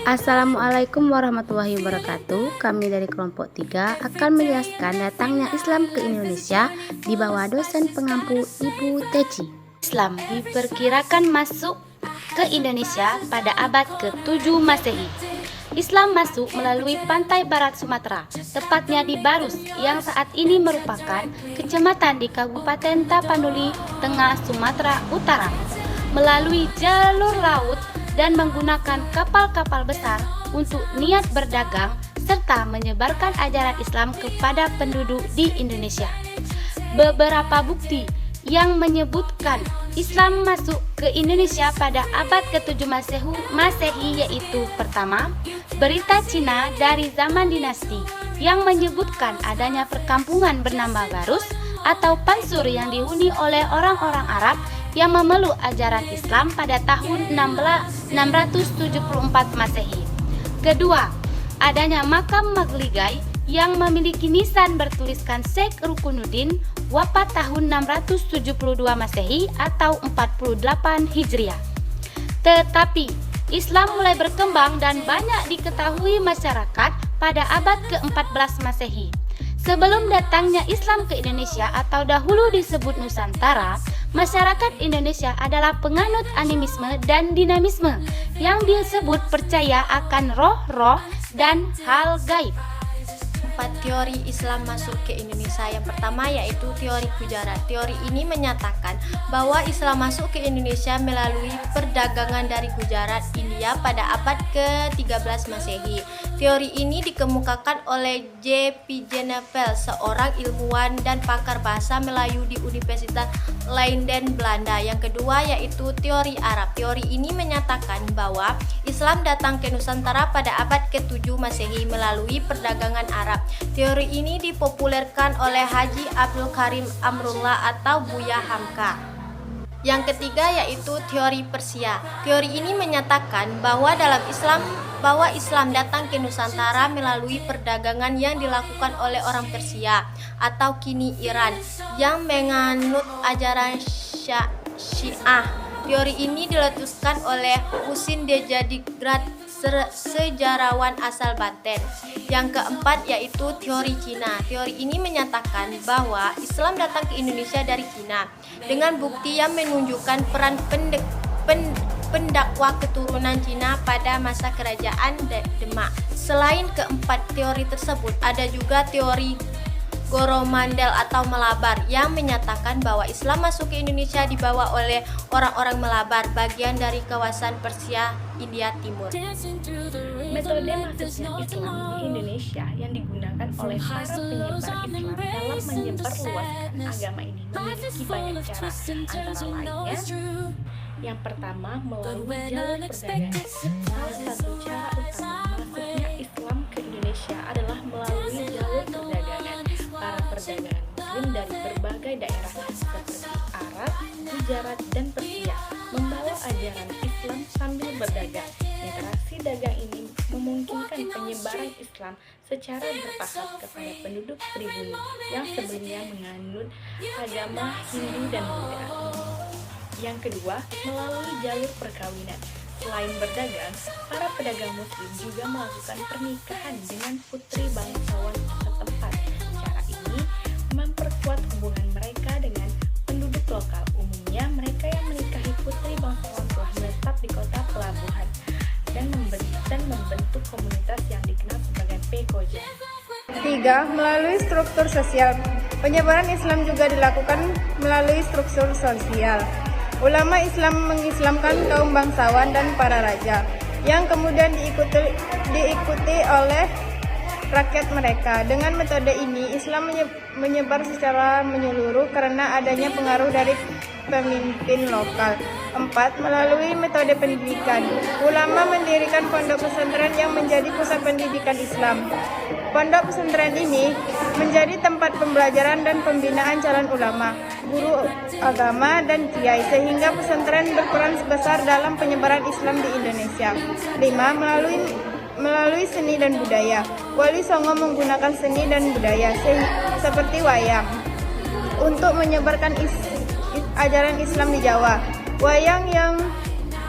Assalamualaikum warahmatullahi wabarakatuh. Kami dari kelompok 3 akan menjelaskan datangnya Islam ke Indonesia di bawah dosen pengampu Ibu Teci. Islam diperkirakan masuk ke Indonesia pada abad ke-7 Masehi. Islam masuk melalui pantai barat Sumatera, tepatnya di Barus, yang saat ini merupakan kecamatan di Kabupaten Tapanuli, Tengah Sumatera Utara, melalui jalur laut dan menggunakan kapal-kapal besar untuk niat berdagang serta menyebarkan ajaran Islam kepada penduduk di Indonesia. Beberapa bukti yang menyebutkan Islam masuk ke Indonesia pada abad ke-7 Masehi yaitu: pertama, berita Cina dari zaman dinasti yang menyebutkan adanya perkampungan bernama Barus atau Pansur yang dihuni oleh orang-orang Arab yang memeluk ajaran Islam pada tahun 674 Masehi. Kedua, adanya makam Magligai yang memiliki nisan bertuliskan Syekh Rukunuddin wafat tahun 672 Masehi atau 48 Hijriah. Tetapi Islam mulai berkembang dan banyak diketahui masyarakat pada abad ke-14 Masehi. Sebelum datangnya Islam ke Indonesia atau dahulu disebut Nusantara, masyarakat Indonesia adalah penganut animisme dan dinamisme yang disebut percaya akan roh-roh dan hal gaib. 4 teori Islam masuk ke Indonesia. Yang pertama yaitu teori Gujarat. Teori ini menyatakan bahwa Islam masuk ke Indonesia melalui perdagangan dari Gujarat, India pada abad ke-13 Masehi. Teori ini dikemukakan oleh J. P. Genevel, seorang ilmuwan dan pakar bahasa Melayu di Universitas Leiden, Belanda. Yang kedua yaitu teori Arab. Teori ini menyatakan bahwa Islam datang ke Nusantara pada abad ke-7 Masehi melalui perdagangan Arab. Teori ini dipopulerkan oleh Haji Abdul Karim Amrullah atau Buya Hamka. Yang ketiga yaitu teori Persia. Teori ini menyatakan bahwa Islam datang ke Nusantara melalui perdagangan yang dilakukan oleh orang Persia atau kini Iran yang menganut ajaran Syiah. Teori ini diletuskan oleh Husin Dejadigrat, sejarawan asal Banten. Yang keempat yaitu teori Cina. Teori ini menyatakan bahwa Islam datang ke Indonesia dari Cina dengan bukti yang menunjukkan peran pendakwah keturunan Cina pada masa kerajaan Demak. Selain keempat teori tersebut, ada juga teori Coromandel atau Malabar yang menyatakan bahwa Islam masuk ke Indonesia dibawa oleh orang-orang Malabar, bagian dari kawasan Persia, India Timur. Metode masuknya Islam di Indonesia yang digunakan oleh para penyebar Islam dalam menyebarluaskan agama ini memiliki banyak cara, antara lainnya yang pertama melalui jalur perdagangan. Salah satu cara utama masuknya Islam ke Indonesia adalah melalui jalur perdagangan. Para perdagangan Muslim dari berbagai daerah seperti Arab, Gujarat, dan Persia membawa ajaran Islam sambil berdagang. Interaksi dagang ini memungkinkan penyebaran Islam secara bertahap kepada penduduk pribumi yang sebelumnya menganut agama Hindu dan Buddha. Yang kedua, melalui jalur perkawinan. Selain berdagang, para pedagang Muslim juga melakukan pernikahan dengan putri bangsawan setempat. Cara ini memperkuat hubungan mereka dengan penduduk lokal. Umumnya, mereka yang menikahi putri bangsawan telah menetap di kota pelabuhan dan membentuk komunitas yang dikenal sebagai Pekoja. 3. Melalui struktur sosial. Penyebaran Islam juga dilakukan melalui struktur sosial. Ulama Islam mengislamkan kaum bangsawan dan para raja, yang kemudian diikuti oleh rakyat mereka. Dengan metode ini, Islam menyebar secara menyeluruh karena adanya pengaruh dari pemimpin lokal. 4. Melalui metode pendidikan. Ulama mendirikan pondok pesantren yang menjadi pusat pendidikan Islam. Pondok pesantren ini menjadi tempat pembelajaran dan pembinaan calon ulama, guru agama, dan kiai, sehingga pesantren berperan besar dalam penyebaran Islam di Indonesia. 5. Melalui seni dan budaya. Wali Songo menggunakan seni dan budaya seperti wayang untuk menyebarkan ajaran Islam di Jawa. Wayang yang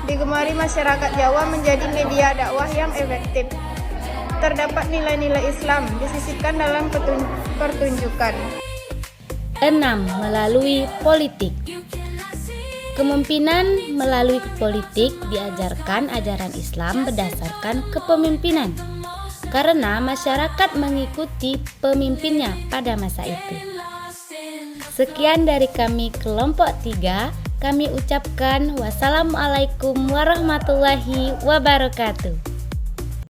digemari masyarakat Jawa menjadi media dakwah yang efektif. Terdapat nilai-nilai Islam disisipkan dalam pertunjukan. 6. Melalui politik. Kepemimpinan melalui politik diajarkan ajaran Islam berdasarkan kepemimpinan, karena masyarakat mengikuti pemimpinnya pada masa itu. Sekian dari kami kelompok 3. Kami ucapkan wassalamualaikum warahmatullahi wabarakatuh.